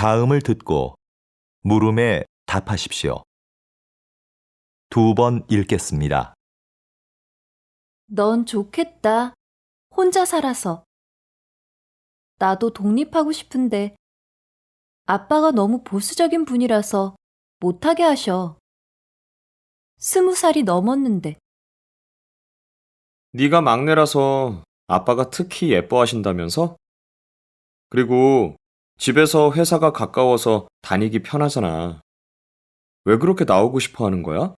다음을 듣고 물음에 답하십시오. 2번 읽겠습니다. 넌 좋겠다. 혼자 살아서. 나도 독립하고 싶은데 아빠가 너무 보수적인 분이라서 못하게 하셔. 20살이 넘었는데. 네가 막내라서 아빠가 특히 예뻐하신다면서? 그리고 집에서 회사가 가까워서 다니기 편하잖아. 왜 그렇게 나오고 싶어 하는 거야?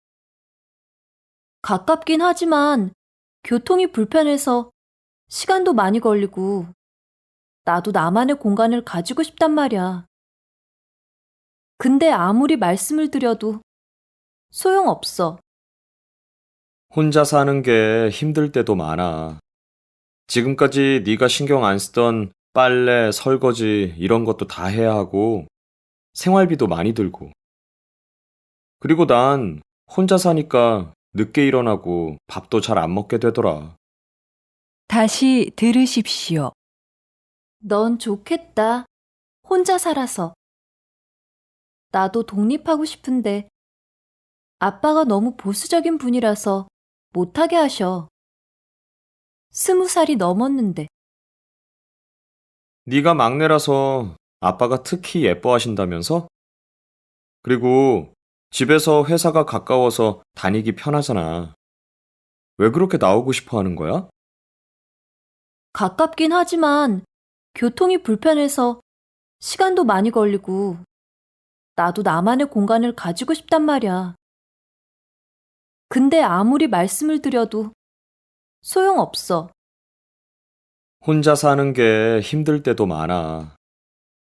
가깝긴 하지만 교통이 불편해서 시간도 많이 걸리고 나도 나만의 공간을 가지고 싶단 말이야. 근데 아무리 말씀을 드려도 소용없어. 혼자 사는 게 힘들 때도 많아. 지금까지 네가 신경 안 쓰던 빨래, 설거지 이런 것도 다 해야 하고 생활비도 많이 들고. 그리고 난 혼자 사니까 늦게 일어나고 밥도 잘 안 먹게 되더라. 다시 들으십시오. 넌 좋겠다. 혼자 살아서. 나도 독립하고 싶은데 아빠가 너무 보수적인 분이라서 못하게 하셔. 20살이 넘었는데. 네가 막내라서 아빠가 특히 예뻐하신다면서? 그리고 집에서 회사가 가까워서 다니기 편하잖아. 왜 그렇게 나오고 싶어 하는 거야? 가깝긴 하지만 교통이 불편해서 시간도 많이 걸리고 나도 나만의 공간을 가지고 싶단 말이야. 근데 아무리 말씀을 드려도 소용없어. 혼자 사는 게 힘들 때도 많아.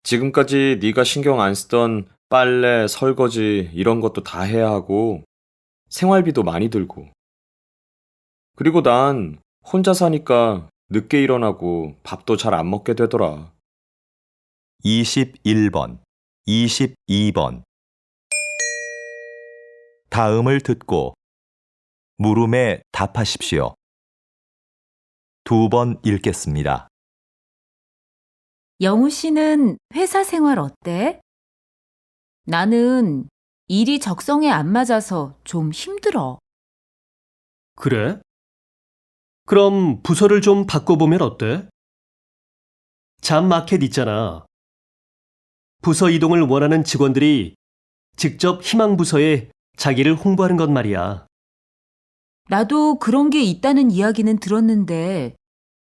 지금까지 네가 신경 안 쓰던 빨래, 설거지 이런 것도 다 해야 하고 생활비도 많이 들고. 그리고 난 혼자 사니까 늦게 일어나고 밥도 잘 안 먹게 되더라. 21번, 22번. 다음을 듣고 물음에 답하십시오. 2번 읽겠습니다. 영우 씨는 회사 생활 어때? 나는 일이 적성에 안 맞아서 좀 힘들어. 그래? 그럼 부서를 좀 바꿔보면 어때? 잡마켓 있잖아. 부서 이동을 원하는 직원들이 직접 희망 부서에 자기를 홍보하는 것 말이야. 나도 그런 게 있다는 이야기는 들었는데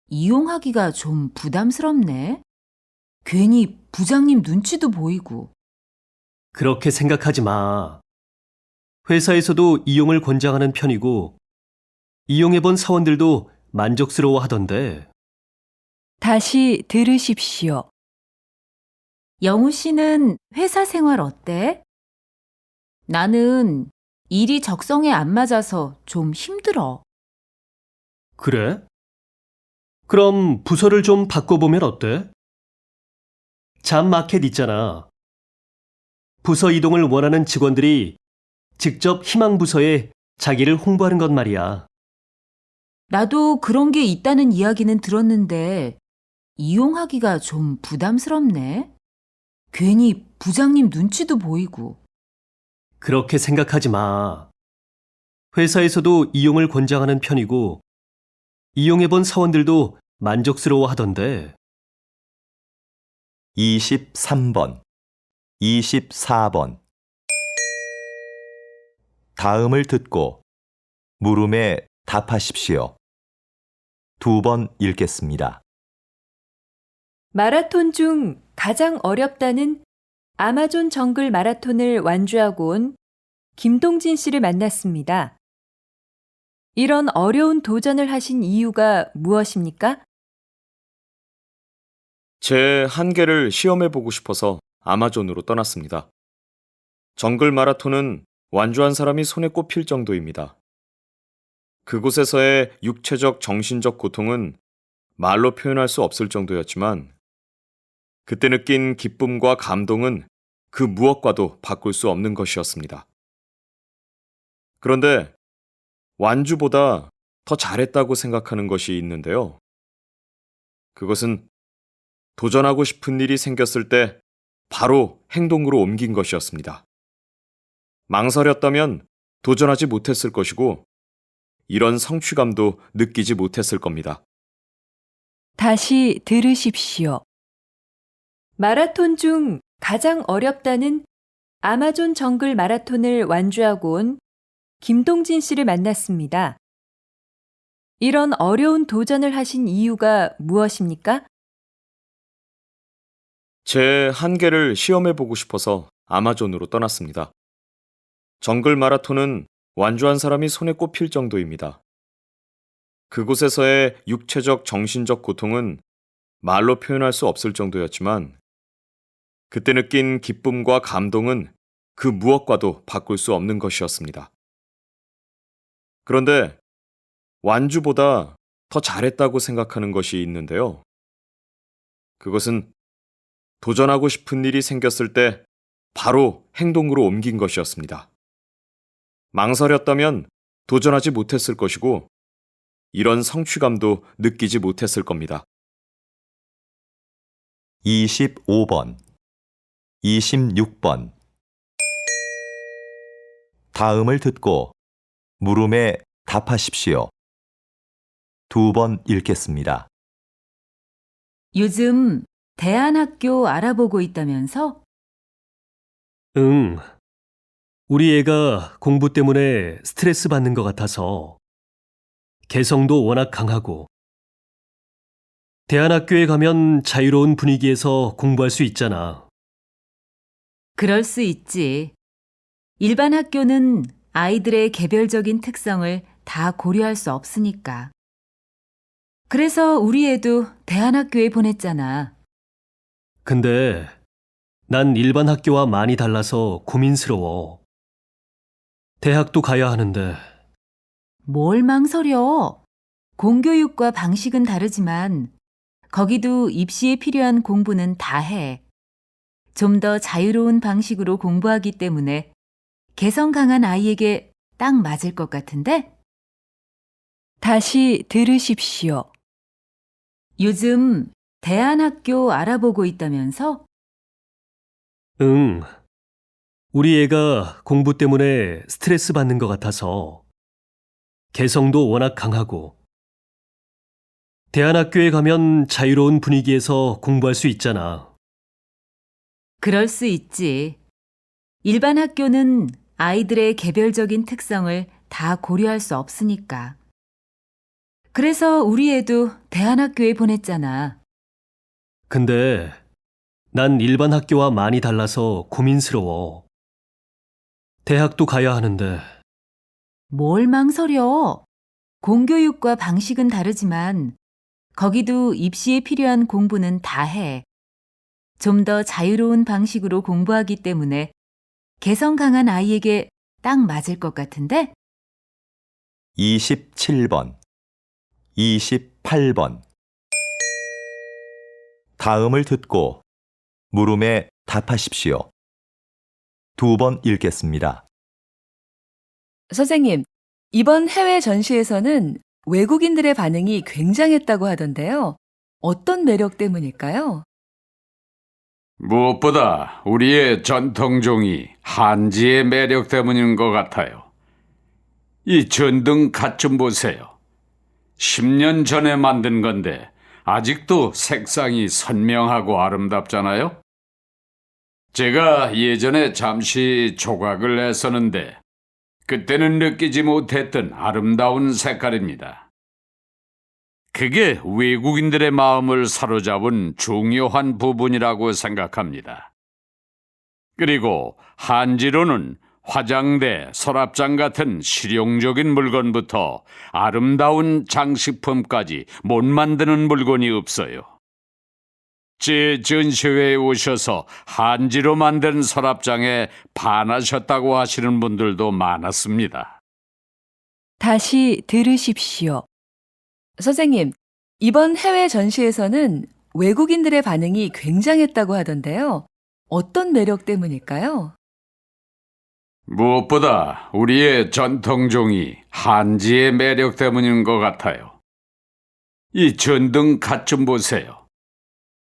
이용하기가 좀 부담스럽네. 괜히 부장님 눈치도 보이고. 그렇게 생각하지 마. 회사에서도 이용을 권장하는 편이고, 이용해본 사원들도 만족스러워 하던데. 다시 들으십시오. 영우 씨는 회사 생활 어때? 나는 일이 적성에 안 맞아서 좀 힘들어. 그래? 그럼 부서를 좀 바꿔보면 어때? 잡마켓 있잖아. 부서 이동을 원하는 직원들이 직접 희망 부서에 자기를 홍보하는 것 말이야. 나도 그런 게 있다는 이야기는 들었는데 이용하기가 좀 부담스럽네. 괜히 부장님 눈치도 보이고. 그렇게 생각하지 마. 회사에서도 이용을 권장하는 편이고, 이용해본 사원들도 만족스러워 하던데. 23번, 24번. 다음을 듣고 물음에 답하십시오. 2번 읽겠습니다. 마라톤 중 가장 어렵다는 아마존 정글 마라톤을 완주하고 온 김동진 씨를 만났습니다. 이런 어려운 도전을 하신 이유가 무엇입니까? 제 한계를 시험해보고 싶어서 아마존으로 떠났습니다. 정글 마라톤은 완주한 사람이 손에 꼽힐 정도입니다. 그곳에서의 육체적, 정신적 고통은 말로 표현할 수 없을 정도였지만 그때 느낀 기쁨과 감동은 그 무엇과도 바꿀 수 없는 것이었습니다. 그런데 완주보다 더 잘했다고 생각하는 것이 있는데요. 그것은 도전하고 싶은 일이 생겼을 때 바로 행동으로 옮긴 것이었습니다. 망설였다면 도전하지 못했을 것이고, 이런 성취감도 느끼지 못했을 겁니다. 다시 들으십시오. 마라톤 중 가장 어렵다는 아마존 정글 마라톤을 완주하고 온 김동진 씨를 만났습니다. 이런 어려운 도전을 하신 이유가 무엇입니까? 제 한계를 시험해보고 싶어서 아마존으로 떠났습니다. 정글 마라톤은 완주한 사람이 손에 꼽힐 정도입니다. 그곳에서의 육체적, 정신적 고통은 말로 표현할 수 없을 정도였지만, 그때 느낀 기쁨과 감동은 그 무엇과도 바꿀 수 없는 것이었습니다. 그런데 완주보다 더 잘했다고 생각하는 것이 있는데요. 그것은 도전하고 싶은 일이 생겼을 때 바로 행동으로 옮긴 것이었습니다. 망설였다면 도전하지 못했을 것이고, 이런 성취감도 느끼지 못했을 겁니다. 25번, 26번. 다음을 듣고 물음에 답하십시오. 2번 읽겠습니다. 요즘 대안학교 알아보고 있다면서? 응. 우리 애가 공부 때문에 스트레스 받는 것 같아서 개성도 워낙 강하고 대안학교에 가면 자유로운 분위기에서 공부할 수 있잖아. 그럴 수 있지. 일반 학교는 아이들의 개별적인 특성을 다 고려할 수 없으니까. 그래서 우리 애도 대안학교에 보냈잖아. 근데 난 일반 학교와 많이 달라서 고민스러워. 대학도 가야 하는데. 뭘 망설여? 공교육과 방식은 다르지만 거기도 입시에 필요한 공부는 다 해. 좀 더 자유로운 방식으로 공부하기 때문에 개성 강한 아이에게 딱 맞을 것 같은데? 다시 들으십시오. 요즘 대안학교 알아보고 있다면서? 응. 우리 애가 공부 때문에 스트레스 받는 것 같아서 개성도 워낙 강하고 대안학교에 가면 자유로운 분위기에서 공부할 수 있잖아. 그럴 수 있지. 일반 학교는 아이들의 개별적인 특성을 다 고려할 수 없으니까. 그래서 우리 애도 대안학교에 보냈잖아. 근데 난 일반 학교와 많이 달라서 고민스러워. 대학도 가야 하는데. 뭘 망설여? 공교육과 방식은 다르지만 거기도 입시에 필요한 공부는 다 해. 좀 더 자유로운 방식으로 공부하기 때문에 개성 강한 아이에게 딱 맞을 것 같은데? 27번, 28번. 다음을 듣고 물음에 답하십시오. 2번 읽겠습니다. 선생님, 이번 해외 전시에서는 외국인들의 반응이 굉장했다고 하던데요. 어떤 매력 때문일까요? 무엇보다 우리의 전통종이 한지의 매력 때문인 것 같아요. 이 전등 갓 좀 보세요. 10년 전에 만든 건데 아직도 색상이 선명하고 아름답잖아요. 제가 예전에 잠시 조각을 했었는데 그때는 느끼지 못했던 아름다운 색깔입니다. 그게 외국인들의 마음을 사로잡은 중요한 부분이라고 생각합니다. 그리고 한지로는 화장대, 서랍장 같은 실용적인 물건부터 아름다운 장식품까지 못 만드는 물건이 없어요. 제 전시회에 오셔서 한지로 만든 서랍장에 반하셨다고 하시는 분들도 많았습니다. 다시 들으십시오. 선생님, 이번 해외 전시에서는 외국인들의 반응이 굉장했다고 하던데요. 어떤 매력 때문일까요? 무엇보다 우리의 전통종이 한지의 매력 때문인 것 같아요. 이 전등 갓 좀 보세요.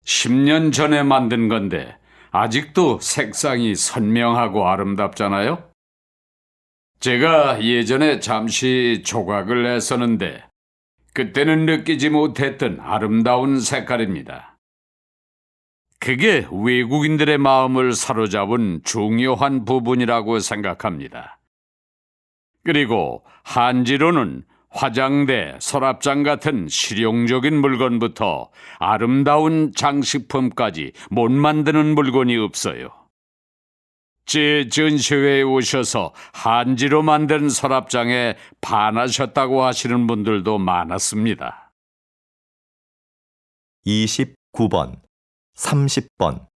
10년 전에 만든 건데 아직도 색상이 선명하고 아름답잖아요? 제가 예전에 잠시 조각을 했었는데 그때는 느끼지 못했던 아름다운 색깔입니다. 그게 외국인들의 마음을 사로잡은 중요한 부분이라고 생각합니다. 그리고 한지로는 화장대, 서랍장 같은 실용적인 물건부터 아름다운 장식품까지 못 만드는 물건이 없어요. 제 전시회에 오셔서 한지로 만든 서랍장에 반하셨다고 하시는 분들도 많았습니다. 29번, 30번.